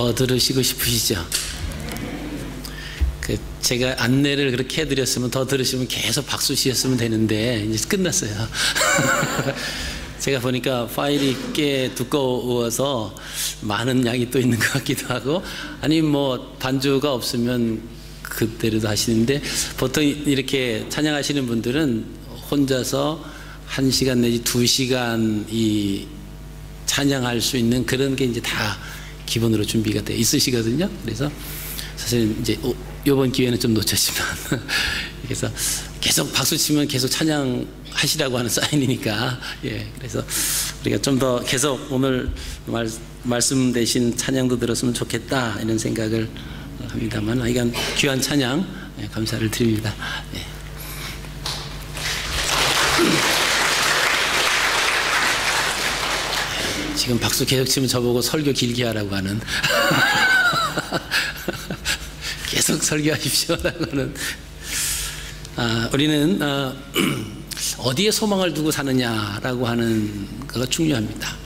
더 들으시고 싶으시죠? 제가 안내를 그렇게 해드렸으면 더 들으시면 계속 박수 치셨으면 되는데 이제 끝났어요. 제가 보니까 파일이 꽤 두꺼워서 많은 양이 또 있는 것 같기도 하고, 아니 뭐 반주가 없으면 그때로도 하시는데, 보통 이렇게 찬양하시는 분들은 혼자서 1시간 내지 2시간 이 찬양할 수 있는 그런 게 이제 다 기본으로 준비가 돼 있으시거든요. 그래서 사실 이제 이번 기회는 좀 놓쳤지만 그래서 계속 박수 치면 계속 찬양하시라고 하는 사인이니까, 예, 그래서 우리가 좀 더 계속 오늘 말씀 대신 찬양도 들었으면 좋겠다 이런 생각을 합니다만, 하여간 귀한 찬양, 예, 감사를 드립니다. 예. 지금 박수 계속 치면 저보고 설교 길게 하라고 하는 계속 설교하십시오라고 하는. 우리는 어디에 소망을 두고 사느냐라고 하는 거가 중요합니다.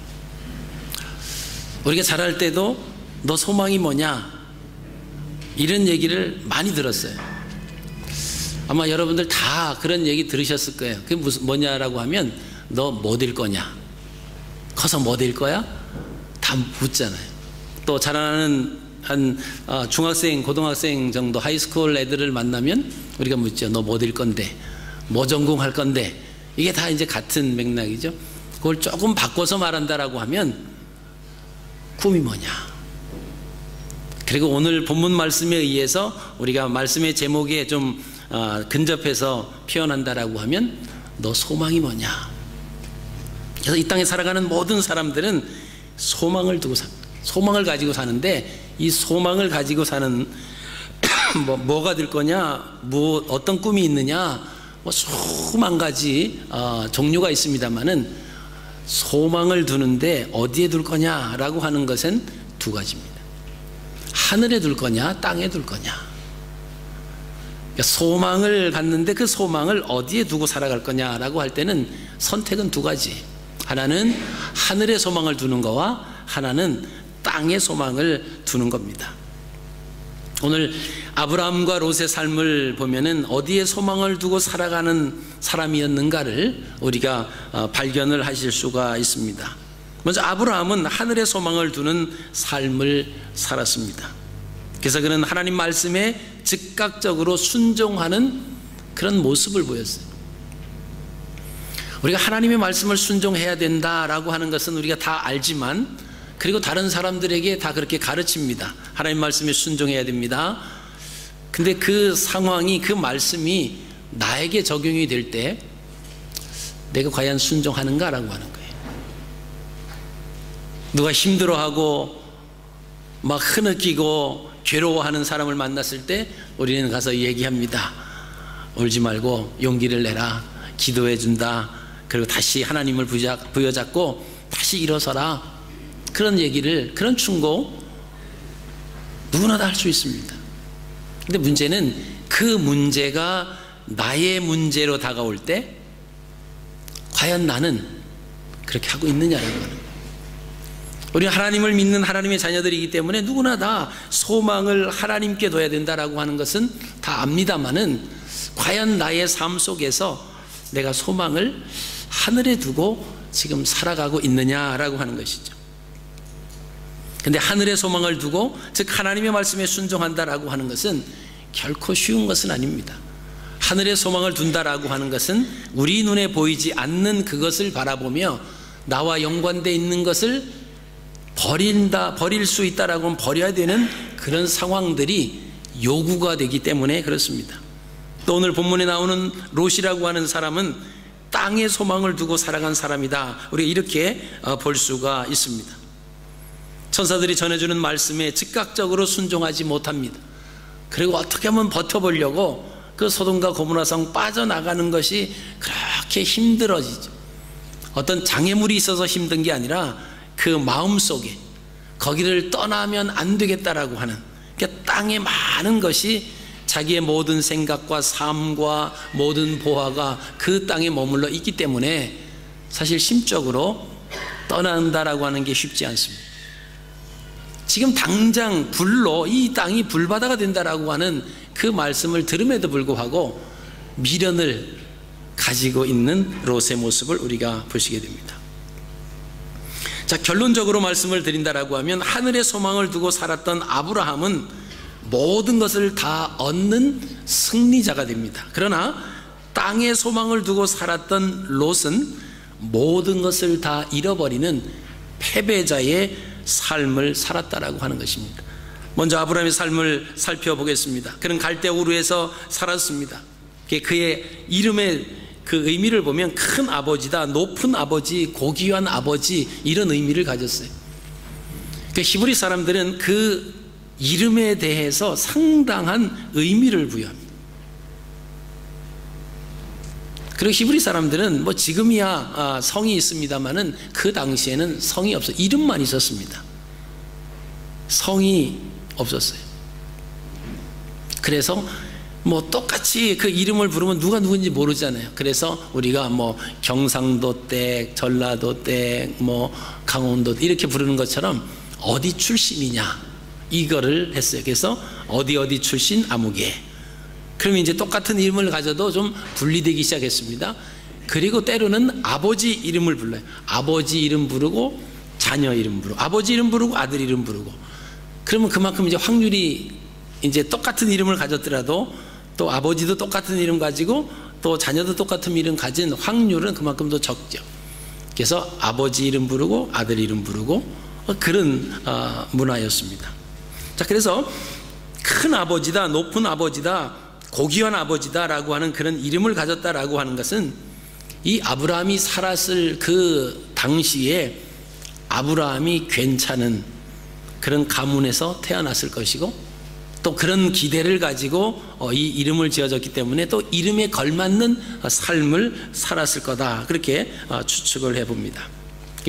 우리가 자랄 때도 너 소망이 뭐냐 이런 얘기를 많이 들었어요. 아마 여러분들 다 그런 얘기 들으셨을 거예요. 그게 뭐냐라고 하면 너 뭐 될 거냐, 커서 뭐 될 거야? 다 묻잖아요. 또 자라나는 한 중학생, 고등학생 정도 하이스쿨 애들을 만나면 우리가 묻죠. 너 뭐 될 건데, 뭐 전공할 건데. 이게 다 이제 같은 맥락이죠. 그걸 조금 바꿔서 말한다라고 하면 꿈이 뭐냐. 그리고 오늘 본문 말씀에 의해서 우리가 말씀의 제목에 좀 근접해서 표현한다라고 하면 너 소망이 뭐냐. 그래서 이 땅에 살아가는 모든 사람들은 소망을 두고 소망을 가지고 사는데, 이 소망을 가지고 사는 뭐가 될 거냐, 어떤 꿈이 있느냐, 수만 가지 종류가 있습니다만은 소망을 두는데 어디에 둘 거냐라고 하는 것은 두 가지입니다. 하늘에 둘 거냐, 땅에 둘 거냐. 그러니까 소망을 갖는데 그 소망을 어디에 두고 살아갈 거냐라고 할 때는 선택은 두 가지. 하나는 하늘에 소망을 두는 거와 하나는 땅에 소망을 두는 겁니다. 오늘 아브라함과 롯의 삶을 보면은 어디에 소망을 두고 살아가는 사람이었는가를 우리가 발견을 하실 수가 있습니다. 먼저 아브라함은 하늘에 소망을 두는 삶을 살았습니다. 그래서 그는 하나님 말씀에 즉각적으로 순종하는 그런 모습을 보였어요. 우리가 하나님의 말씀을 순종해야 된다라고 하는 것은 우리가 다 알지만, 그리고 다른 사람들에게 다 그렇게 가르칩니다. 하나님 말씀에 순종해야 됩니다. 근데 그 상황이, 그 말씀이 나에게 적용이 될 때 내가 과연 순종하는가라고 하는 거예요. 누가 힘들어하고 막 흐느끼고 괴로워하는 사람을 만났을 때 우리는 가서 얘기합니다. 울지 말고 용기를 내라, 기도해 준다, 그리고 다시 하나님을 부여잡고 다시 일어서라, 그런 얘기를, 그런 충고 누구나 다 할 수 있습니다. 근데 문제는 그 문제가 나의 문제로 다가올 때 과연 나는 그렇게 하고 있느냐라는 거예요. 우리 하나님을 믿는 하나님의 자녀들이기 때문에 누구나 다 소망을 하나님께 둬야 된다라고 하는 것은 다 압니다만은, 과연 나의 삶 속에서 내가 소망을 하늘에 두고 지금 살아가고 있느냐라고 하는 것이죠. 근데 하늘에 소망을 두고, 즉 하나님의 말씀에 순종한다라고 하는 것은 결코 쉬운 것은 아닙니다. 하늘에 소망을 둔다라고 하는 것은 우리 눈에 보이지 않는 그것을 바라보며 나와 연관되어 있는 것을 버릴 수 있다라고 하면 버려야 되는 그런 상황들이 요구가 되기 때문에 그렇습니다. 또 오늘 본문에 나오는 롯이라고 하는 사람은 땅에 소망을 두고 살아간 사람이다, 우리가 이렇게 볼 수가 있습니다. 천사들이 전해주는 말씀에 즉각적으로 순종하지 못합니다. 그리고 어떻게 하면 버텨보려고 그 소돔과 고모라성 빠져나가는 것이 그렇게 힘들어지죠. 어떤 장애물이 있어서 힘든 게 아니라 그 마음속에 거기를 떠나면 안 되겠다라고 하는, 그러니까 땅에 많은 것이 자기의 모든 생각과 삶과 모든 보화가 그 땅에 머물러 있기 때문에 사실 심적으로 떠난다라고 하는 게 쉽지 않습니다. 지금 당장 불로 이 땅이 불바다가 된다라고 하는 그 말씀을 들음에도 불구하고 미련을 가지고 있는 롯의 모습을 우리가 보시게 됩니다. 자, 결론적으로 말씀을 드린다라고 하면 하늘의 소망을 두고 살았던 아브라함은 모든 것을 다 얻는 승리자가 됩니다. 그러나 땅의 소망을 두고 살았던 롯은 모든 것을 다 잃어버리는 패배자의 삶을 살았다라고 하는 것입니다. 먼저 아브라함의 삶을 살펴보겠습니다. 그는 갈대 우르에서 살았습니다. 그의 이름의 그 의미를 보면 큰 아버지다, 높은 아버지, 고귀한 아버지, 이런 의미를 가졌어요. 히브리 사람들은 그 이름에 대해서 상당한 의미를 부여합니다. 그리고 히브리 사람들은 뭐 지금이야 성이 있습니다만은 그 당시에는 성이 없어요. 이름만 있었습니다. 성이 없었어요. 그래서 뭐 똑같이 그 이름을 부르면 누가 누군지 모르잖아요. 그래서 우리가 뭐 경상도 댁, 전라도 댁, 뭐 강원도 이렇게 부르는 것처럼 어디 출신이냐 이거를 했어요. 그래서 어디 출신 아무개. 그러면 이제 똑같은 이름을 가져도 좀 분리되기 시작했습니다. 그리고 때로는 아버지 이름을 불러요. 아버지 이름 부르고 자녀 이름 부르고, 아버지 이름 부르고 아들 이름 부르고. 그러면 그만큼 이제 확률이 이제 똑같은 이름을 가졌더라도 또 아버지도 똑같은 이름 가지고 또 자녀도 똑같은 이름 가진 확률은 그만큼 더 적죠. 그래서 아버지 이름 부르고 아들 이름 부르고 그런 문화였습니다. 자, 그래서 큰 아버지다, 높은 아버지다, 고귀한 아버지다라고 하는 그런 이름을 가졌다라고 하는 것은 이 아브라함이 살았을 그 당시에 아브라함이 괜찮은 그런 가문에서 태어났을 것이고 또 그런 기대를 가지고 이 이름을 지어졌기 때문에 또 이름에 걸맞는 삶을 살았을 거다, 그렇게 추측을 해봅니다.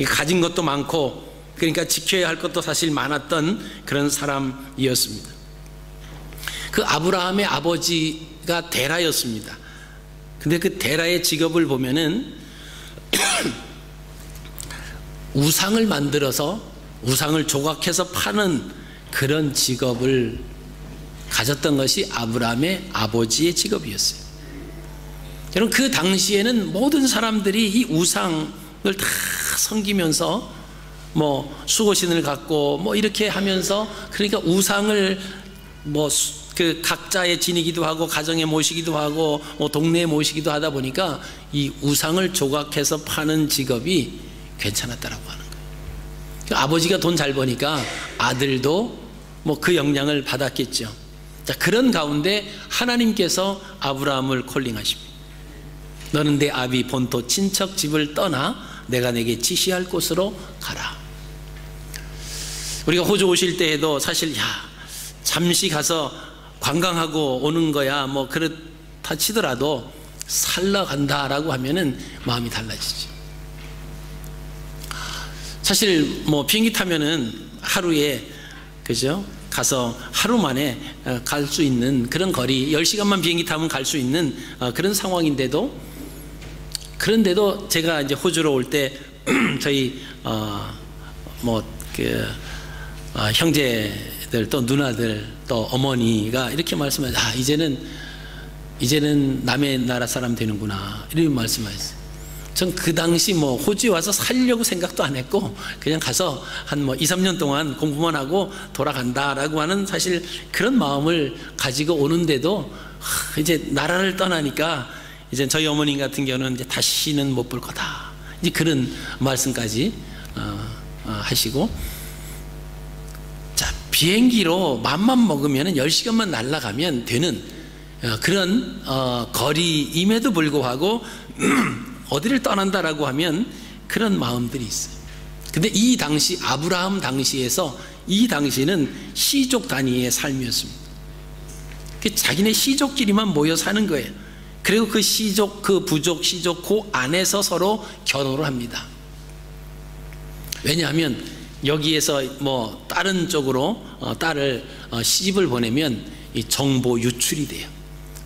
가진 것도 많고 그러니까 지켜야 할 것도 사실 많았던 그런 사람이었습니다. 그 아브라함의 아버지가 데라였습니다. 근데 그 데라의 직업을 보면은 우상을 만들어서 우상을 조각해서 파는 그런 직업을 가졌던 것이 아브라함의 아버지의 직업이었어요. 여러분, 그 당시에는 모든 사람들이 이 우상을 다 섬기면서 뭐 수호신을 갖고 뭐 이렇게 하면서, 그러니까 우상을 뭐 그 각자의 지니기도 하고 가정에 모시기도 하고 뭐 동네에 모시기도 하다 보니까 이 우상을 조각해서 파는 직업이 괜찮았다라고 하는 거예요. 아버지가 돈 잘 버니까 아들도 뭐 그 영향을 받았겠죠. 자, 그런 가운데 하나님께서 아브라함을 콜링하십니다. 너는 내 아비 본토 친척 집을 떠나 내가 내게 지시할 곳으로 가라. 우리가 호주 오실 때에도 사실 잠시 가서 관광하고 오는 거야 뭐 그렇다 치더라도 살러 간다라고 하면은 마음이 달라지죠. 사실 뭐 비행기 타면은 하루에, 그죠? 가서 하루 만에 갈 수 있는 그런 거리, 10시간만 비행기 타면 갈 수 있는 그런 상황인데도, 그런데도 제가 이제 호주로 올 때 저희 형제들 또 누나들 또 어머니가 이렇게 말씀하세요. 이제는 남의 나라 사람 되는구나, 이렇게 말씀하셨어요. 전 그 당시 뭐 호주에 와서 살려고 생각도 안 했고 그냥 가서 한 2, 3년 동안 공부만 하고 돌아간다라고 하는 사실 그런 마음을 가지고 오는데도 이제 나라를 떠나니까 이제 저희 어머님 같은 경우는 이제 다시는 못 볼 거다, 이제 그런 말씀까지 하시고, 자, 비행기로 맘만 먹으면 10시간만 날아가면 되는 그런 거리임에도 불구하고 어디를 떠난다라고 하면 그런 마음들이 있어요. 근데 이 당시 아브라함 당시에서 이 당시는 시족 단위의 삶이었습니다. 자기네 시족끼리만 모여 사는 거예요. 그리고 그 시족, 그 부족, 시족 그 안에서 서로 결혼을 합니다. 왜냐하면 여기에서 뭐 다른 쪽으로 딸을 시집을 보내면 이 정보 유출이 돼요.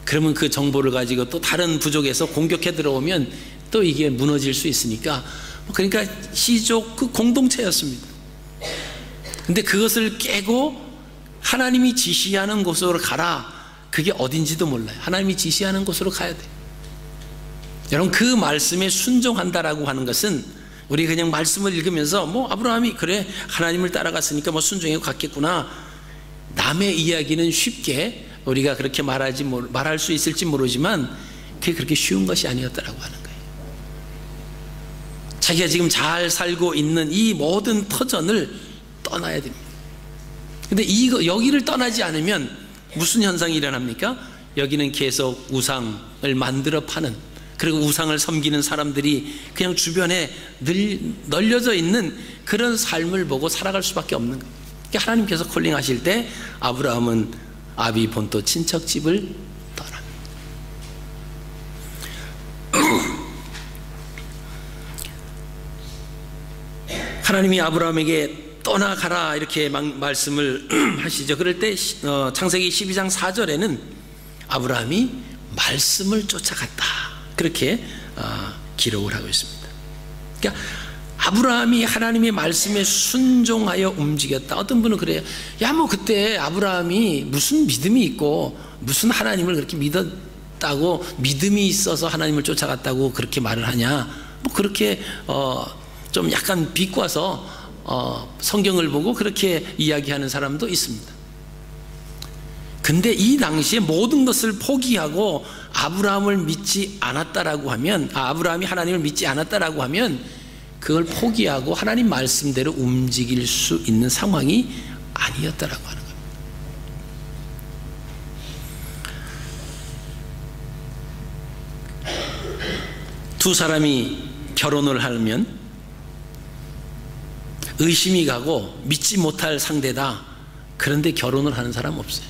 그러면 그 정보를 가지고 또 다른 부족에서 공격해 들어오면 또 이게 무너질 수 있으니까, 그러니까 시족 그 공동체였습니다. 근데 그것을 깨고 하나님이 지시하는 곳으로 가라. 그게 어딘지도 몰라요. 하나님이 지시하는 곳으로 가야 돼요. 여러분, 그 말씀에 순종한다라고 하는 것은 우리 그냥 말씀을 읽으면서 뭐 아브라함이 그래 하나님을 따라갔으니까 뭐 순종해 갔겠구나, 남의 이야기는 쉽게 우리가 그렇게 말할 수 있을지 모르지만 그게 그렇게 쉬운 것이 아니었다라고 하는 거예요. 자기가 지금 잘 살고 있는 이 모든 터전을 떠나야 됩니다. 근데 여기를 떠나지 않으면 무슨 현상이 일어납니까? 여기는 계속 우상을 만들어 파는, 그리고 우상을 섬기는 사람들이 그냥 주변에 널려져 있는 그런 삶을 보고 살아갈 수밖에 없는 거예요. 그러니까 하나님께서 콜링하실 때 아브라함은 아비 본토 친척집을 떠납니다. 하나님이 아브라함에게 떠나가라 이렇게 말씀을 하시죠. 그럴 때 창세기 12장 4절에는 아브라함이 말씀을 쫓아갔다 그렇게 기록을 하고 있습니다. 그러니까 아브라함이 하나님의 말씀에 순종하여 움직였다. 어떤 분은 그래요. 야, 뭐 그때 아브라함이 무슨 믿음이 있고 무슨 하나님을 그렇게 믿었다고, 믿음이 있어서 하나님을 쫓아갔다고 그렇게 말을 하냐. 뭐 그렇게 좀 약간 비꼬아서 성경을 보고 그렇게 이야기하는 사람도 있습니다. 근데 이 당시에 모든 것을 포기하고 아브라함을 믿지 않았다라고 하면, 아브라함이 하나님을 믿지 않았다라고 하면 그걸 포기하고 하나님 말씀대로 움직일 수 있는 상황이 아니었다라고 하는 겁니다. 두 사람이 결혼을 하면 의심이 가고 믿지 못할 상대다. 그런데 결혼을 하는 사람 없어요.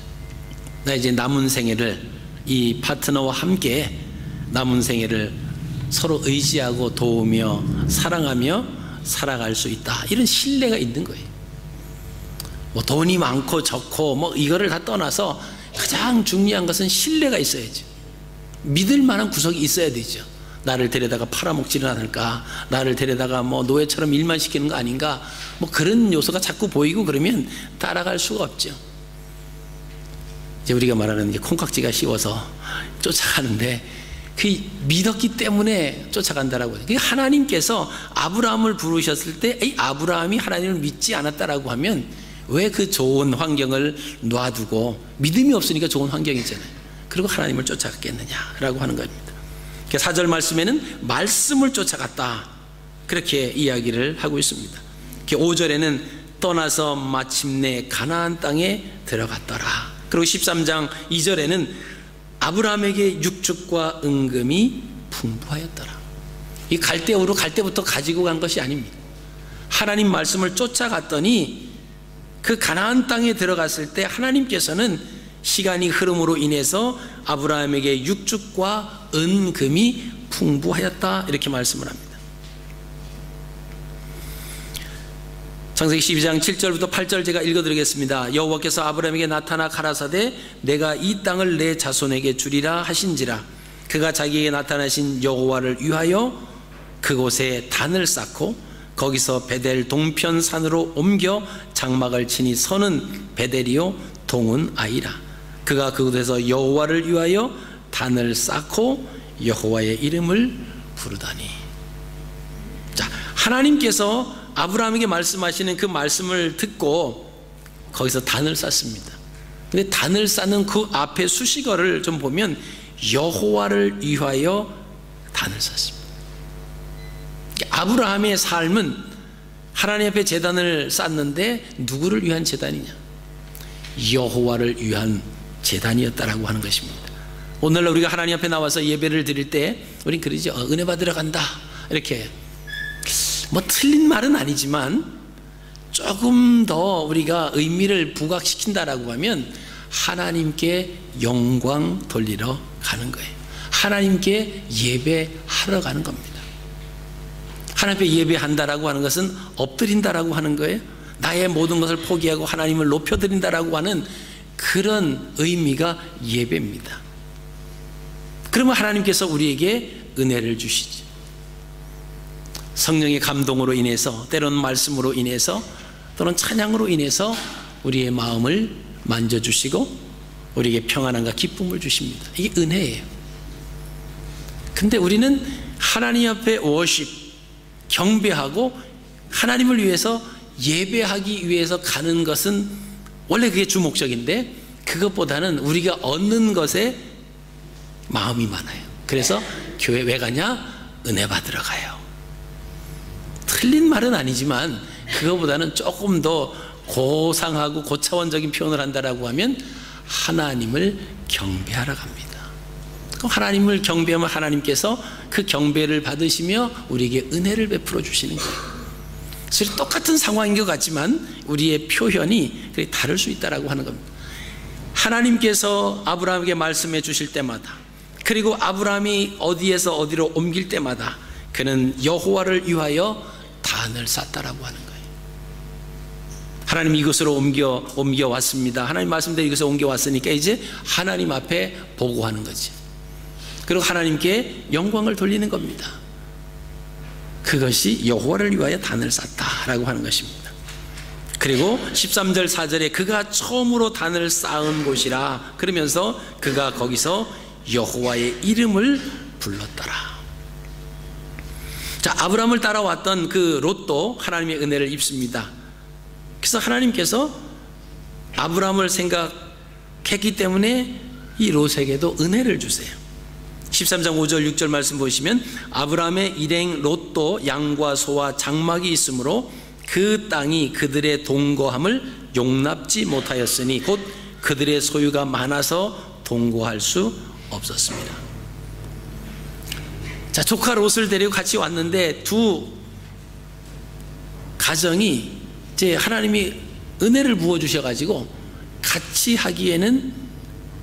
나 이제 남은 생애를 이 파트너와 함께 남은 생애를 서로 의지하고 도우며 사랑하며 살아갈 수 있다. 이런 신뢰가 있는 거예요. 뭐 돈이 많고 적고 뭐 이거를 다 떠나서 가장 중요한 것은 신뢰가 있어야죠. 믿을 만한 구석이 있어야 되죠. 나를 데려다가 팔아먹지는 않을까, 나를 데려다가 뭐 노예처럼 일만 시키는 거 아닌가, 뭐 그런 요소가 자꾸 보이고 그러면 따라갈 수가 없죠. 이제 우리가 말하는 게 콩깍지가 씌워서 쫓아가는데 그 믿었기 때문에 쫓아간다라고 해요. 하나님께서 아브라함을 부르셨을 때 이 아브라함이 하나님을 믿지 않았다라고 하면 왜 그 좋은 환경을 놔두고, 믿음이 없으니까 좋은 환경이잖아요. 그리고 하나님을 쫓아갔겠느냐라고 하는 겁니다. 4절 말씀에는 말씀을 쫓아갔다 그렇게 이야기를 하고 있습니다. 5절에는 떠나서 마침내 가나안 땅에 들어갔더라. 그리고 13장 2절에는 아브라함에게 육축과 은금이 풍부하였더라. 이 갈대우로 갈 때부터 가지고 간 것이 아닙니다. 하나님 말씀을 쫓아갔더니 그 가나안 땅에 들어갔을 때 하나님께서는 시간이 흐름으로 인해서 아브라함에게 육축과 은금이 풍부하였다 이렇게 말씀을 합니다. 창세기 12장 7절부터 8절 제가 읽어드리겠습니다. 여호와께서 아브라함에게 나타나 가라사대 내가 이 땅을 내 자손에게 주리라 하신지라. 그가 자기에게 나타나신 여호와를 위하여 그곳에 단을 쌓고 거기서 베델 동편 산으로 옮겨 장막을 치니 선은 베델이요 동은 아이라. 그가 그곳에서 여호와를 위하여 단을 쌓고 여호와의 이름을 부르다니. 자, 하나님께서 아브라함에게 말씀하시는 그 말씀을 듣고 거기서 단을 쌓습니다. 근데 단을 쌓는 그 앞에 수식어를 좀 보면 여호와를 위하여 단을 쌓습니다. 아브라함의 삶은 하나님 앞에 제단을 쌓는데 누구를 위한 제단이냐? 여호와를 위한 제단이었다라고 하는 것입니다. 오늘날 우리가 하나님 앞에 나와서 예배를 드릴 때 우린 그러죠. 은혜 받으러 간다 이렇게. 뭐 틀린 말은 아니지만 조금 더 우리가 의미를 부각시킨다라고 하면 하나님께 영광 돌리러 가는 거예요. 하나님께 예배하러 가는 겁니다. 하나님 앞에 예배한다라고 하는 것은 엎드린다라고 하는 거예요. 나의 모든 것을 포기하고 하나님을 높여드린다라고 하는 그런 의미가 예배입니다. 그러면 하나님께서 우리에게 은혜를 주시죠. 성령의 감동으로 인해서, 때로는 말씀으로 인해서 또는 찬양으로 인해서 우리의 마음을 만져주시고 우리에게 평안함과 기쁨을 주십니다. 이게 은혜예요. 근데 우리는 하나님 앞에 워십, 경배하고 하나님을 위해서 예배하기 위해서 가는 것은 원래 그게 주 목적인데 그것보다는 우리가 얻는 것에 마음이 많아요. 그래서 교회 왜 가냐? 은혜 받으러 가요. 틀린 말은 아니지만 그거보다는 조금 더 고상하고 고차원적인 표현을 한다라고 하면 하나님을 경배하러 갑니다. 그럼 하나님을 경배하면 하나님께서 그 경배를 받으시며 우리에게 은혜를 베풀어 주시는 거예요. 그래서 똑같은 상황인 것 같지만 우리의 표현이 다를 수 있다라고 하는 겁니다. 하나님께서 아브라함에게 말씀해 주실 때마다, 그리고 아브라함이 어디에서 어디로 옮길 때마다 그는 여호와를 위하여 단을 쌓았다라고 하는 거예요. 하나님 이곳으로 옮겨 왔습니다. 하나님 말씀대로 이곳에 옮겨 왔으니까 이제 하나님 앞에 보고하는 거지. 그리고 하나님께 영광을 돌리는 겁니다. 그것이 여호와를 위하여 단을 쌓았다라고 하는 것입니다. 그리고 13절 4절에 그가 처음으로 단을 쌓은 곳이라 그러면서 그가 거기서 여호와의 이름을 불렀더라. 자, 아브라함을 따라왔던 그 롯도 하나님의 은혜를 입습니다. 그래서 하나님께서 아브라함을 생각했기 때문에 이 롯에게도 은혜를 주세요. 13장 5절 6절 말씀 보시면 아브라함의 일행 롯도 양과 소와 장막이 있으므로 그 땅이 그들의 동거함을 용납지 못하였으니 곧 그들의 소유가 많아서 동거할 수 없었습니다. 자, 조카 롯을 데리고 같이 왔는데 두 가정이 이제 하나님이 은혜를 부어 주셔가지고 같이 하기에는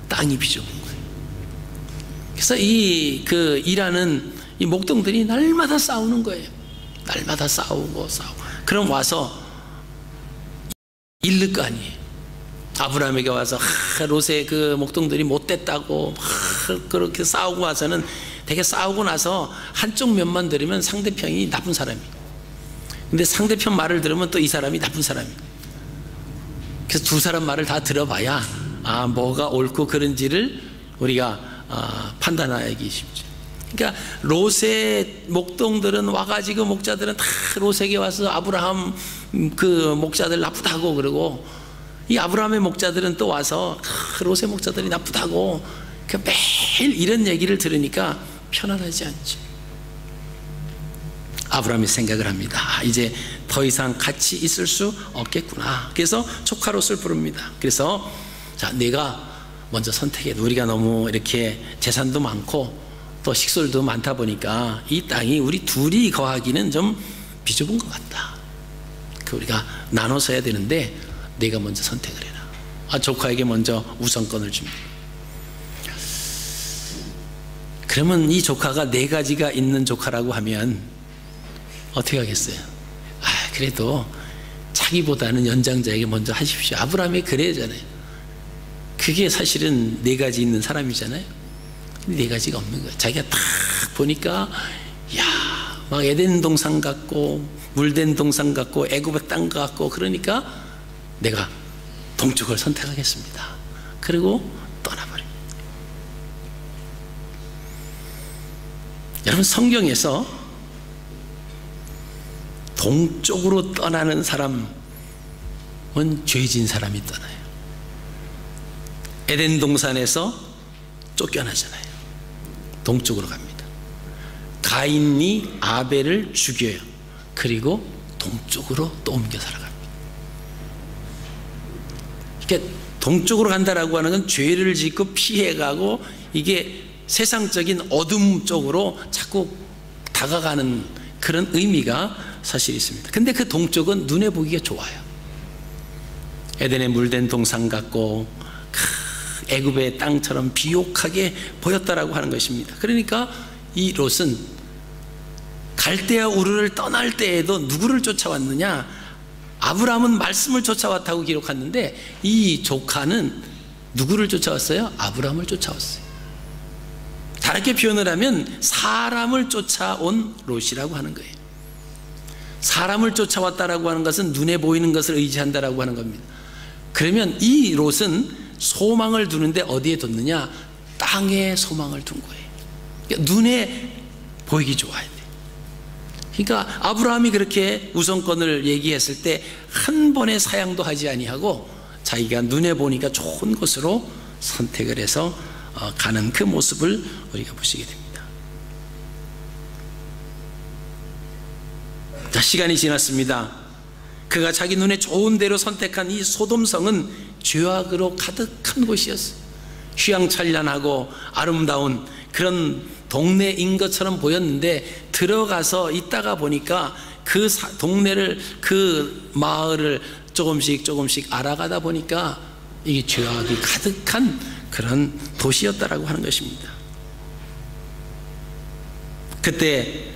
땅이 비좁은 거예요. 그래서 일하는 이 목동들이 날마다 싸우는 거예요. 날마다 싸우고. 그럼 와서 잃을 거 아니에요. 아브라함에게 와서 롯의 그 목동들이 못됐다고 그렇게 싸우고 와서는 되게 싸우고 나서 한쪽 면만 들으면 상대편이 나쁜 사람이에요. 근데 상대편 말을 들으면 또 이 사람이 나쁜 사람이에요. 그래서 두 사람 말을 다 들어봐야 뭐가 옳고 그른지를 우리가 판단하기 쉽죠. 그러니까 롯의 목동들은 와가지고 목자들은 다 롯에게 와서 아브라함 그 목자들 나쁘다고 그러고 이 아브라함의 목자들은 또 와서 롯의 목자들이 나쁘다고 매일 이런 얘기를 들으니까 편안하지 않죠. 아브라함이 생각을 합니다. 이제 더 이상 같이 있을 수 없겠구나. 그래서 조카 롯을 부릅니다. 그래서 자, 내가 먼저 선택해. 우리가 너무 이렇게 재산도 많고 또 식솔도 많다 보니까 이 땅이 우리 둘이 거하기는 좀 비좁은 것 같다. 우리가 나눠서 해야 되는데 내가 먼저 선택을 해라. 조카에게 먼저 우선권을 줍니다. 그러면 이 조카가 네 가지가 있는 조카라고 하면 어떻게 하겠어요? 그래도 자기보다는 연장자에게 먼저 하십시오. 아브라함이 그래야잖아요. 그게 사실은 네 가지 있는 사람이잖아요. 근데 네 가지가 없는 거예요. 자기가 딱 보니까 막 에덴 동산 같고 물된 동산 같고 애굽의 땅 같고 그러니까 내가 동쪽을 선택하겠습니다. 그리고 떠나버립니다. 여러분, 성경에서 동쪽으로 떠나는 사람은 죄진 사람이 떠나요. 에덴 동산에서 쫓겨나잖아요. 동쪽으로 갑니다. 가인이 아벨을 죽여요. 그리고 동쪽으로 또 옮겨 살아갑니다. 그러니까 동쪽으로 간다라고 하는 건 죄를 짓고 피해가고 이게 세상적인 어둠 쪽으로 자꾸 다가가는 그런 의미가 사실 있습니다. 근데 그 동쪽은 눈에 보기가 좋아요. 에덴의 물된 동산 같고 애굽의 땅처럼 비옥하게 보였다라고 하는 것입니다. 그러니까 이 롯은 갈대아 우르를 떠날 때에도 누구를 쫓아왔느냐? 아브라함은 말씀을 쫓아왔다고 기록하는데 이 조카는 누구를 쫓아왔어요? 아브라함을 쫓아왔어요. 다르게 표현을 하면 사람을 쫓아온 롯이라고 하는 거예요. 사람을 쫓아왔다라고 하는 것은 눈에 보이는 것을 의지한다라고 하는 겁니다. 그러면 이 롯은 소망을 두는데 어디에 뒀느냐? 땅에 소망을 둔 거예요. 그러니까 눈에 보이기 좋아야 돼. 그러니까 아브라함이 그렇게 우선권을 얘기했을 때 한 번의 사양도 하지 아니하고 자기가 눈에 보니까 좋은 곳으로 선택을 해서 가는 그 모습을 우리가 보시게 됩니다. 자, 시간이 지났습니다. 그가 자기 눈에 좋은 대로 선택한 이 소돔성은 죄악으로 가득한 곳이었어요. 휘황찬란하고 아름다운 그런 동네인 것처럼 보였는데 들어가서 있다가 보니까 그 동네를, 그 마을을 조금씩 알아가다 보니까 이게 죄악이 가득한 그런 도시였다라고 하는 것입니다. 그때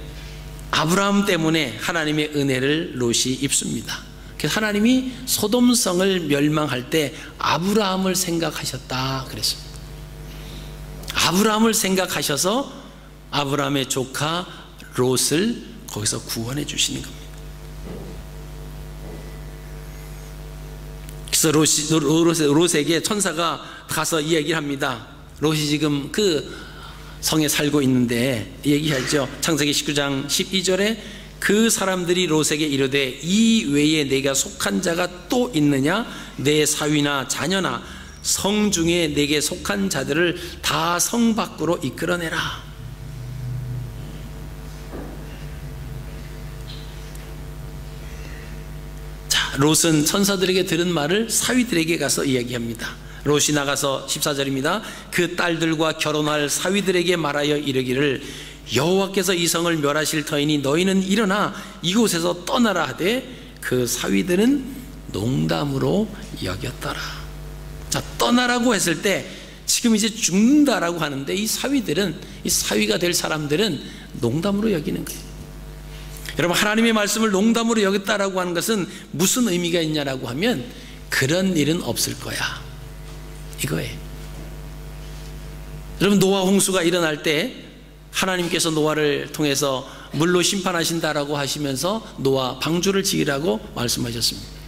아브라함 때문에 하나님의 은혜를 롯이 입습니다. 그래서 하나님이 소돔성을 멸망할 때 아브라함을 생각하셨다 그랬습니다. 아브라함을 생각하셔서 아브라함의 조카 롯을 거기서 구원해 주시는 겁니다. 그래서 롯에게 천사가 가서 이야기를 합니다. 롯이 지금 그 성에 살고 있는데 얘기하죠. 창세기 19장 12절에 그 사람들이 롯에게 이르되 이 외에 내가 속한 자가 또 있느냐? 내 사위나 자녀나 성 중에 내게 속한 자들을 다 성 밖으로 이끌어내라. 자, 롯은 천사들에게 들은 말을 사위들에게 가서 이야기합니다. 롯이 나가서 14절입니다. 그 딸들과 결혼할 사위들에게 말하여 이르기를 여호와께서 이 성을 멸하실 터이니 너희는 일어나 이곳에서 떠나라 하되 그 사위들은 농담으로 여겼더라. 자, 떠나라고 했을 때 지금 이제 죽는다라고 하는데 이 사위들은, 이 사위가 될 사람들은 농담으로 여기는 거예요. 여러분, 하나님의 말씀을 농담으로 여겼다라고 하는 것은 무슨 의미가 있냐라고 하면 그런 일은 없을 거야 이거예요. 여러분, 노아 홍수가 일어날 때 하나님께서 노아를 통해서 물로 심판하신다라고 하시면서 노아 방주를 지으라고 말씀하셨습니다.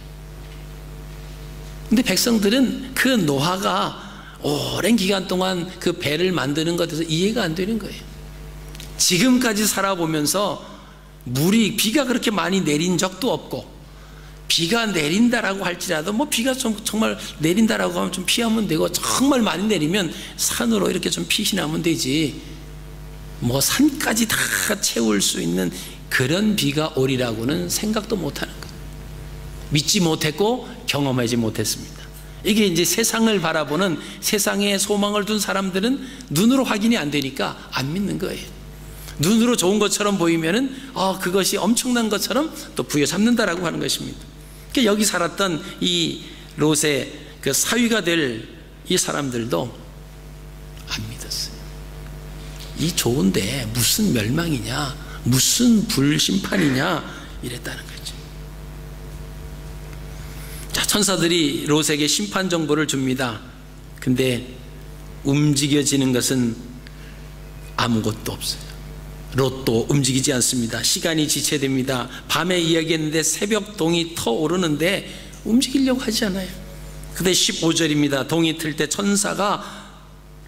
근데 백성들은 그 노아가 오랜 기간 동안 그 배를 만드는 것에 대해서 이해가 안 되는 거예요. 지금까지 살아보면서 비가 그렇게 많이 내린 적도 없고, 비가 내린다라고 할지라도 뭐 비가 좀 정말 내린다라고 하면 좀 피하면 되고, 정말 많이 내리면 산으로 이렇게 좀 피신하면 되지, 뭐 산까지 다 채울 수 있는 그런 비가 오리라고는 생각도 못하는 거예요. 믿지 못했고 경험하지 못했습니다. 이게 이제 세상을 바라보는, 세상에 소망을 둔 사람들은 눈으로 확인이 안 되니까 안 믿는 거예요. 눈으로 좋은 것처럼 보이면은 그것이 엄청난 것처럼 또 부여잡는다라고 하는 것입니다. 그러니까 여기 살았던 이 롯의 그 사위가 될 이 사람들도 안 믿었어요. 이 좋은데 무슨 멸망이냐, 무슨 불심판이냐 이랬다는 거죠. 자, 천사들이 롯에게 심판 정보를 줍니다. 근데 움직여지는 것은 아무것도 없어요. 롯도 움직이지 않습니다. 시간이 지체됩니다. 밤에 이야기했는데 새벽 동이 터오르는데 움직이려고 하지 않아요. 근데 15절입니다. 동이 틀 때 천사가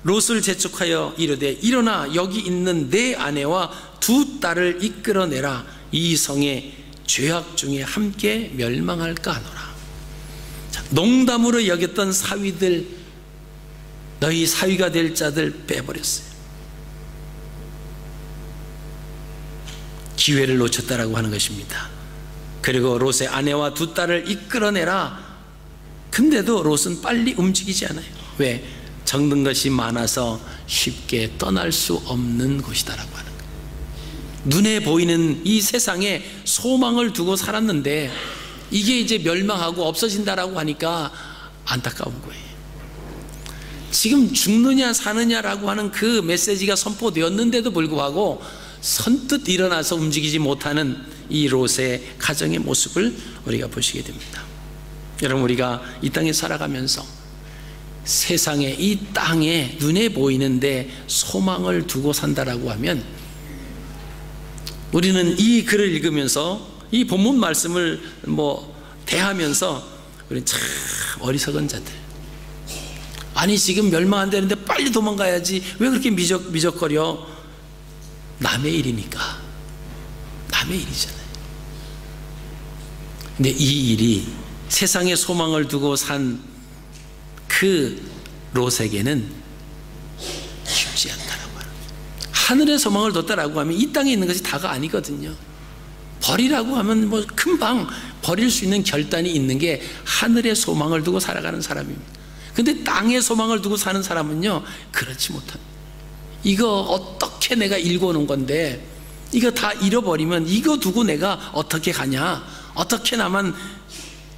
롯을 재촉하여 이르되 일어나 여기 있는 내 아내와 두 딸을 이끌어내라. 이 성에 죄악 중에 함께 멸망할까 하노라. 자, 농담으로 여겼던 사위들, 너희 사위가 될 자들 빼버렸어요. 기회를 놓쳤다라고 하는 것입니다. 그리고 롯의 아내와 두 딸을 이끌어내라. 근데도 롯은 빨리 움직이지 않아요. 왜? 적는 것이 많아서 쉽게 떠날 수 없는 곳이다라고 하는 거예요. 눈에 보이는 이 세상에 소망을 두고 살았는데 이게 이제 멸망하고 없어진다라고 하니까 안타까운 거예요. 지금 죽느냐 사느냐라고 하는 그 메시지가 선포되었는데도 불구하고 선뜻 일어나서 움직이지 못하는 이 롯의 가정의 모습을 우리가 보시게 됩니다. 여러분, 우리가 이 땅에 살아가면서 세상에, 이 땅에 눈에 보이는데 소망을 두고 산다라고 하면 우리는 이 글을 읽으면서 이 본문 말씀을 대하면서 우리는 참 어리석은 자들. 아니 지금 멸망 안 되는데 빨리 도망가야지 왜 그렇게 미적거려? 남의 일이니까. 남의 일이잖아요. 근데 이 일이 세상에 소망을 두고 산 그 롯에게는 쉽지 않다라고 하는 거예요. 하늘에 소망을 뒀다라고 하면 이 땅에 있는 것이 다가 아니거든요. 버리라고 하면 금방 버릴 수 있는 결단이 있는 게 하늘에 소망을 두고 살아가는 사람입니다. 근데 땅에 소망을 두고 사는 사람은요, 그렇지 못합니다. 이거 어떻게 내가 일궈놓은 건데 이거 다 잃어버리면 이거 두고 내가 어떻게 가냐? 어떻게 나만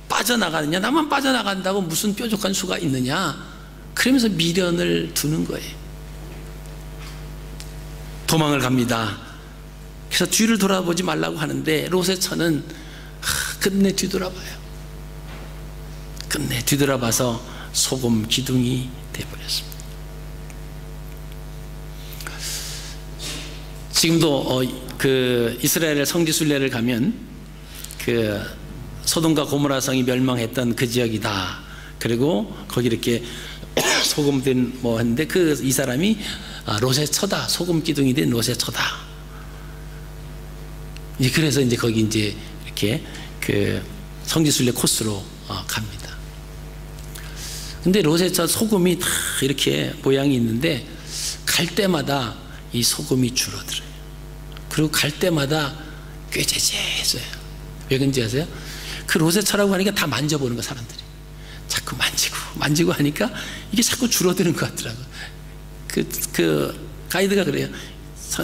빠져나가느냐? 나만 빠져나간다고 무슨 뾰족한 수가 있느냐? 그러면서 미련을 두는 거예요. 도망을 갑니다. 그래서 뒤를 돌아보지 말라고 하는데 롯의 처는 끝내 뒤돌아봐요. 끝내 뒤돌아봐서 소금 기둥이 되어버렸습니다. 지금도 그 이스라엘 성지순례를 가면 그 소돔과 고모라 성이 멸망했던 그 지역이다. 그리고 거기 이렇게 소금 된 했는데 이 사람이 롯의 처다. 소금 기둥이 된 롯의 처다. 그래서 이제 거기 이제 이렇게 그 성지순례 코스로 갑니다. 근데 롯의 처 소금이 다 이렇게 모양이 있는데 갈 때마다 이 소금이 줄어들어요. 그리고 갈 때마다 꾀죄죄해져요. 왜 그런지 아세요? 그 롯의 처라고 하니까 다 만져보는 거 사람들이. 자꾸 만지고 하니까 이게 자꾸 줄어드는 것 같더라고요. 그 가이드가 그래요.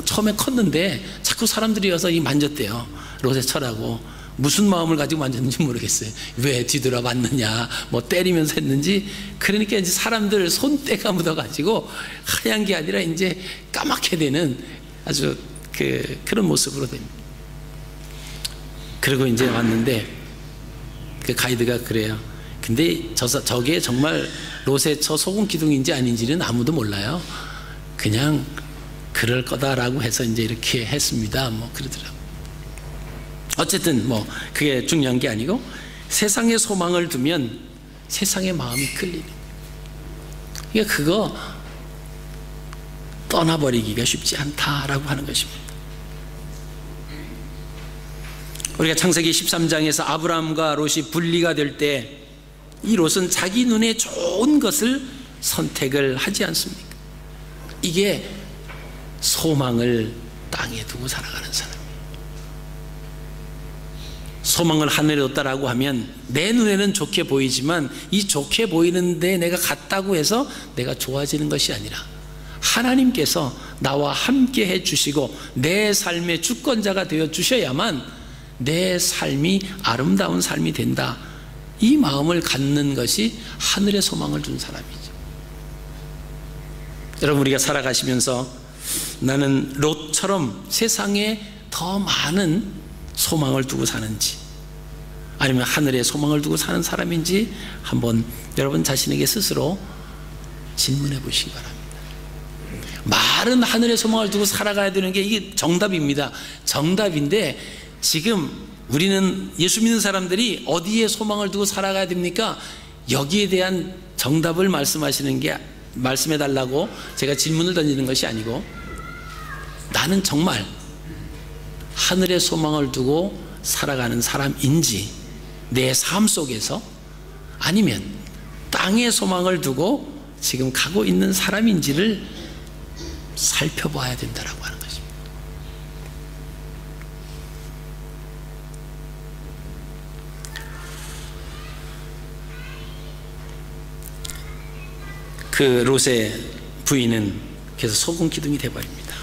처음에 컸는데 자꾸 사람들이 와서 이 만졌대요. 롯의 처라고. 무슨 마음을 가지고 만졌는지 모르겠어요. 왜 뒤돌아봤느냐, 때리면서 했는지. 그러니까 이제 사람들 손때가 묻어가지고 하얀 게 아니라 이제 까맣게 되는 아주 그런 모습으로 됩니다. 그리고 이제 왔는데 그 가이드가 그래요. 근데 저게 정말 롯의 처 소금 기둥인지 아닌지는 아무도 몰라요. 그냥 그럴 거다라고 해서 이제 이렇게 했습니다. 그러더라고요. 어쨌든 그게 중요한 게 아니고 세상에 소망을 두면 세상의 마음이 끌리는. 그러니까 그거 떠나버리기가 쉽지 않다라고 하는 것입니다. 우리가 창세기 13장에서 아브라함과 롯이 분리가 될 때 이 롯은 자기 눈에 좋은 것을 선택을 하지 않습니까? 이게 소망을 땅에 두고 살아가는 사람이에요. 소망을 하늘에 뒀다라고 하면 내 눈에는 좋게 보이지만 이 좋게 보이는데 내가 갔다고 해서 내가 좋아지는 것이 아니라 하나님께서 나와 함께 해주시고 내 삶의 주권자가 되어 주셔야만 내 삶이 아름다운 삶이 된다. 이 마음을 갖는 것이 하늘의 소망을 둔 사람이죠. 여러분, 우리가 살아가시면서 나는 롯처럼 세상에 더 많은 소망을 두고 사는지 아니면 하늘에 소망을 두고 사는 사람인지 한번 여러분 자신에게 스스로 질문해 보시기 바랍니다. 말은 하늘에 소망을 두고 살아가야 되는 게 이게 정답입니다. 정답인데 지금 우리는 예수 믿는 사람들이 어디에 소망을 두고 살아가야 됩니까? 여기에 대한 정답을 말씀해 달라고 제가 질문을 던지는 것이 아니고 나는 정말 하늘에 소망을 두고 살아가는 사람인지 내 삶 속에서 아니면 땅에 소망을 두고 지금 가고 있는 사람인지를 살펴봐야 된다라고 하는 것입니다. 그 롯의 부인은 그래서 소금 기둥이 되어버립니다.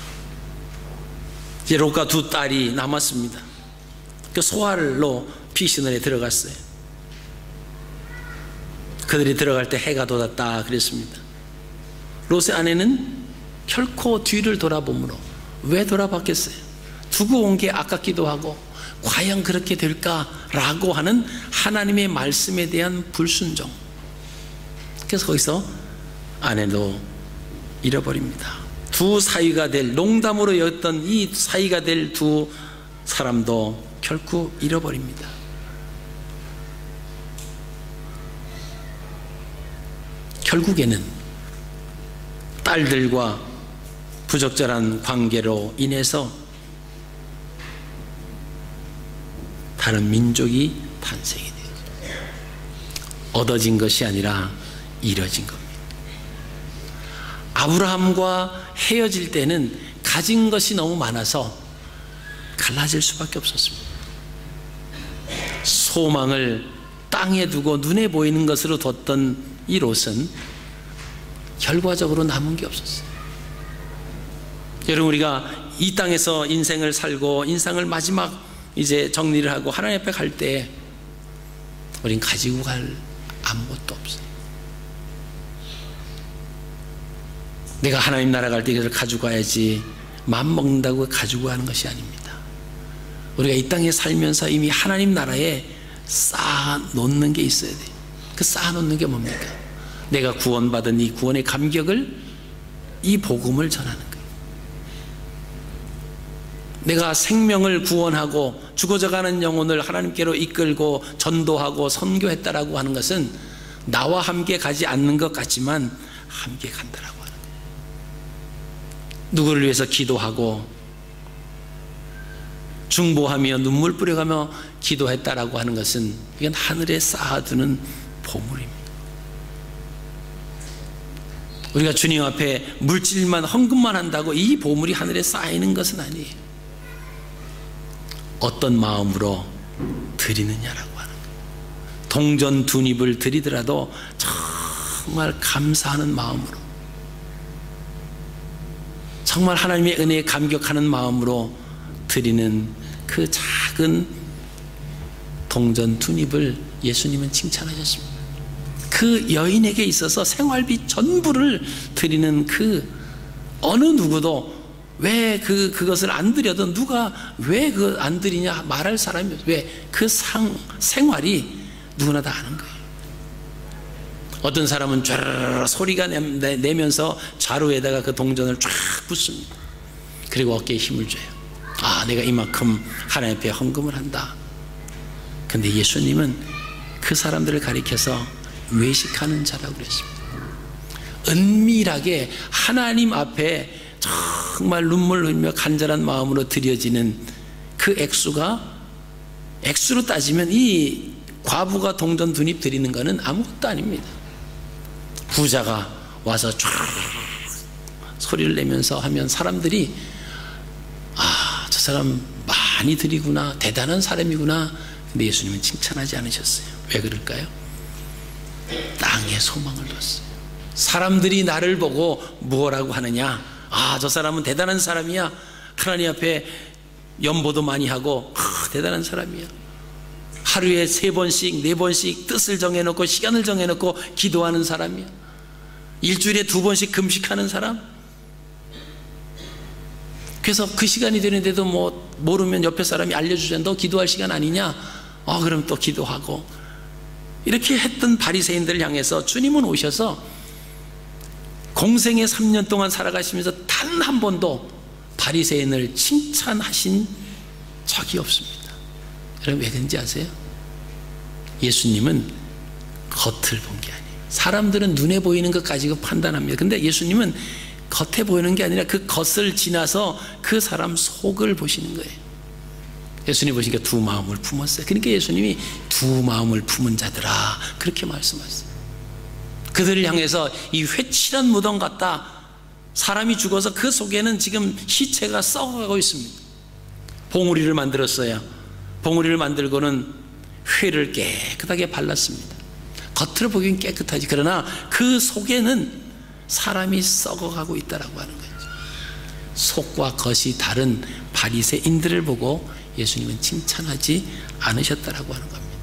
이제 롯과 두 딸이 남았습니다. 그 소알로 피시널에 들어갔어요. 그들이 들어갈 때 해가 돋았다 그랬습니다. 롯의 아내는 결코 뒤를 돌아보므로 왜 돌아봤겠어요? 두고 온 게 아깝기도 하고 과연 그렇게 될까라고 하는 하나님의 말씀에 대한 불순종. 그래서 거기서 아내도 잃어버립니다. 두 사위가 될 농담으로 여겼던 이 사위가 될 두 사람도 결코 잃어버립니다. 결국에는 딸들과 부적절한 관계로 인해서 다른 민족이 탄생이 돼요. 얻어진 것이 아니라 잃어진 겁니다. 아브라함과 헤어질 때는 가진 것이 너무 많아서 갈라질 수밖에 없었습니다. 소망을 땅에 두고 눈에 보이는 것으로 뒀던 이 롯은 결과적으로 남은 게 없었어요. 여러분, 우리가 이 땅에서 인생을 살고 인생을 마지막 이제 정리를 하고 하나님 앞에 갈 때 우린 가지고 갈 아무것도 없어요. 내가 하나님 나라 갈 때 이것을 가지고 가야지 맘 먹는다고 가지고 가는 것이 아닙니다. 우리가 이 땅에 살면서 이미 하나님 나라에 쌓아놓는 게 있어야 돼요. 그 쌓아놓는 게 뭡니까? 내가 구원받은 이 구원의 감격을, 이 복음을 전하는 거예요. 내가 생명을 구원하고 죽어져가는 영혼을 하나님께로 이끌고 전도하고 선교했다라고 하는 것은 나와 함께 가지 않는 것 같지만 함께 간다라고 하는 거예요. 누구를 위해서 기도하고 중보하며 눈물 뿌려가며 기도했다라고 하는 것은 이건 하늘에 쌓아두는 보물입니다. 우리가 주님 앞에 물질만 헌금만 한다고 이 보물이 하늘에 쌓이는 것은 아니에요. 어떤 마음으로 드리느냐라고 하는 거예요. 동전 두 입을 드리더라도 정말 감사하는 마음으로, 정말 하나님의 은혜에 감격하는 마음으로 드리는 그 작은 동전 두 입을 예수님은 칭찬하셨습니다. 그 여인에게 있어서 생활비 전부를 드리는 그 어느 누구도 왜 그것을 안 드려도 누가 왜 그 안 드리냐 말할 사람이 없어요. 왜 그 생활이 누구나 다 아는 거예요. 어떤 사람은 쫙 소리가 내면서 자루에다가 그 동전을 쫙 붓습니다. 그리고 어깨에 힘을 줘요. 아, 내가 이만큼 하나님 앞에 헌금을 한다. 근데 예수님은 그 사람들을 가리켜서 외식하는 자라고 그랬습니다. 은밀하게 하나님 앞에 정말 눈물 흘리며 간절한 마음으로 드려지는 그 액수로 따지면 이 과부가 동전 두 입 드리는 것은 아무것도 아닙니다. 부자가 와서 쫙 소리를 내면서 하면 사람들이 아, 저 사람 많이 드리구나, 대단한 사람이구나. 근데 예수님은 칭찬하지 않으셨어요. 왜 그럴까요? 땅에 소망을 뒀어요. 사람들이 나를 보고 뭐라고 하느냐, 아, 저 사람은 대단한 사람이야, 하나님 앞에 연보도 많이 하고 대단한 사람이야, 하루에 3번씩 4번씩 뜻을 정해놓고 시간을 정해놓고 기도하는 사람이야, 일주일에 2번씩 금식하는 사람. 그래서 그 시간이 되는데도 뭐 모르면 옆에 사람이 알려주잖아. 너 기도할 시간 아니냐? 그럼 또 기도하고. 이렇게 했던 바리새인들을 향해서 주님은 오셔서 공생의 3년 동안 살아가시면서 단 한 번도 바리새인을 칭찬하신 적이 없습니다. 여러분 왜 그런지 아세요? 예수님은 겉을 본 게 아니에요. 사람들은 눈에 보이는 것 가지고 판단합니다. 근데 예수님은 겉에 보이는 게 아니라 그 겉을 지나서 그 사람 속을 보시는 거예요. 예수님 보시니까 두 마음을 품었어요. 그러니까 예수님이 두 마음을 품은 자들아 그렇게 말씀하셨어요. 그들을 향해서 이 회칠한 무덤 같다, 사람이 죽어서 그 속에는 지금 시체가 썩어가고 있습니다. 봉우리를 만들었어요. 봉우리를 만들고는 회를 깨끗하게 발랐습니다. 겉으로 보기엔 깨끗하지, 그러나 그 속에는 사람이 썩어가고 있다라고 하는 거죠. 속과 겉이 다른 바리새인들을 보고 예수님은 칭찬하지 않으셨다라고 하는 겁니다.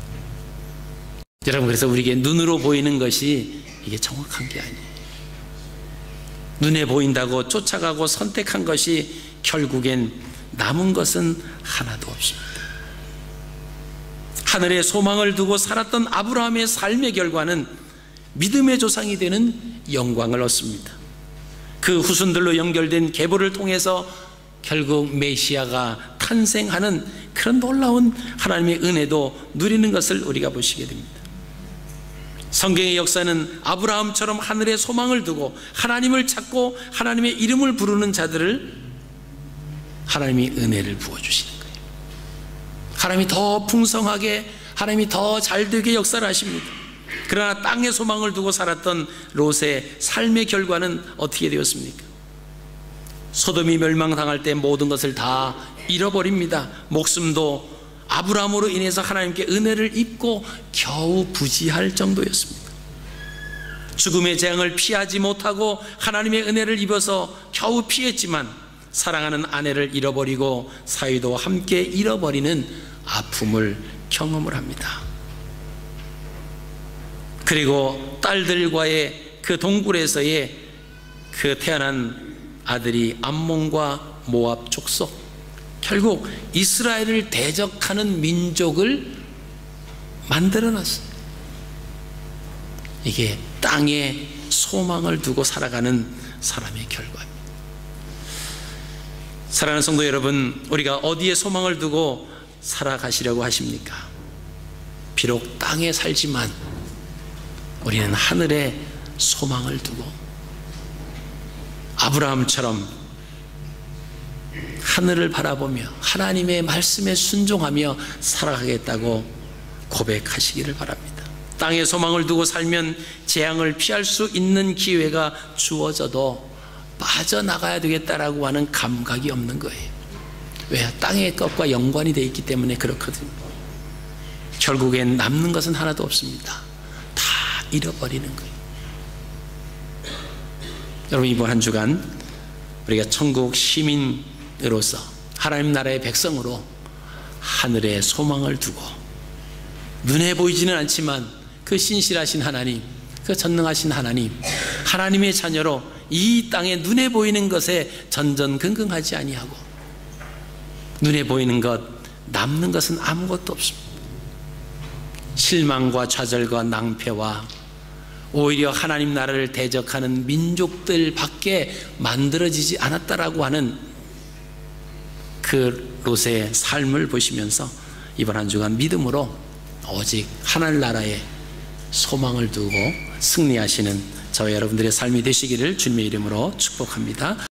여러분, 그래서 우리에게 눈으로 보이는 것이 이게 정확한 게 아니에요. 눈에 보인다고 쫓아가고 선택한 것이 결국엔 남은 것은 하나도 없습니다. 하늘에 소망을 두고 살았던 아브라함의 삶의 결과는 믿음의 조상이 되는 영광을 얻습니다. 그 후손들로 연결된 계보를 통해서 결국 메시아가 탄생하는 그런 놀라운 하나님의 은혜도 누리는 것을 우리가 보시게 됩니다. 성경의 역사는 아브라함처럼 하늘에 소망을 두고 하나님을 찾고 하나님의 이름을 부르는 자들을 하나님이 은혜를 부어주시는 거예요. 하나님이 더 풍성하게, 하나님이 더 잘되게 역사를 하십니다. 그러나 땅에 소망을 두고 살았던 롯의 삶의 결과는 어떻게 되었습니까? 소돔이 멸망당할 때 모든 것을 다 잃어버립니다. 목숨도 아브라함으로 인해서 하나님께 은혜를 입고 겨우 부지할 정도였습니다. 죽음의 재앙을 피하지 못하고 하나님의 은혜를 입어서 겨우 피했지만 사랑하는 아내를 잃어버리고 사위도 함께 잃어버리는 아픔을 경험을 합니다. 그리고 딸들과의 그 동굴에서의 그 태어난 아들이 암몬과 모압 족속, 결국 이스라엘을 대적하는 민족을 만들어놨어요. 이게 땅에 소망을 두고 살아가는 사람의 결과입니다. 사랑하는 성도 여러분, 우리가 어디에 소망을 두고 살아가시려고 하십니까? 비록 땅에 살지만 우리는 하늘에 소망을 두고 아브라함처럼 하늘을 바라보며 하나님의 말씀에 순종하며 살아가겠다고 고백하시기를 바랍니다. 땅에 소망을 두고 살면 재앙을 피할 수 있는 기회가 주어져도 빠져나가야 되겠다라고 하는 감각이 없는 거예요. 왜? 땅의 것과 연관이 되어 있기 때문에 그렇거든요. 결국엔 남는 것은 하나도 없습니다. 다 잃어버리는 거예요. 여러분, 이번 한 주간 우리가 천국 시민으로서 하나님 나라의 백성으로 하늘에 소망을 두고 눈에 보이지는 않지만 그 신실하신 하나님, 그 전능하신 하나님, 하나님의 자녀로 이 땅에 눈에 보이는 것에 전전긍긍하지 아니하고 눈에 보이는 것, 남는 것은 아무것도 없습니다. 실망과 좌절과 낭패와 오히려 하나님 나라를 대적하는 민족들밖에 만들어지지 않았다라고 하는 그 롯의 삶을 보시면서 이번 한 주간 믿음으로 오직 하늘 나라에 소망을 두고 승리하시는 저와 여러분들의 삶이 되시기를 주님의 이름으로 축복합니다.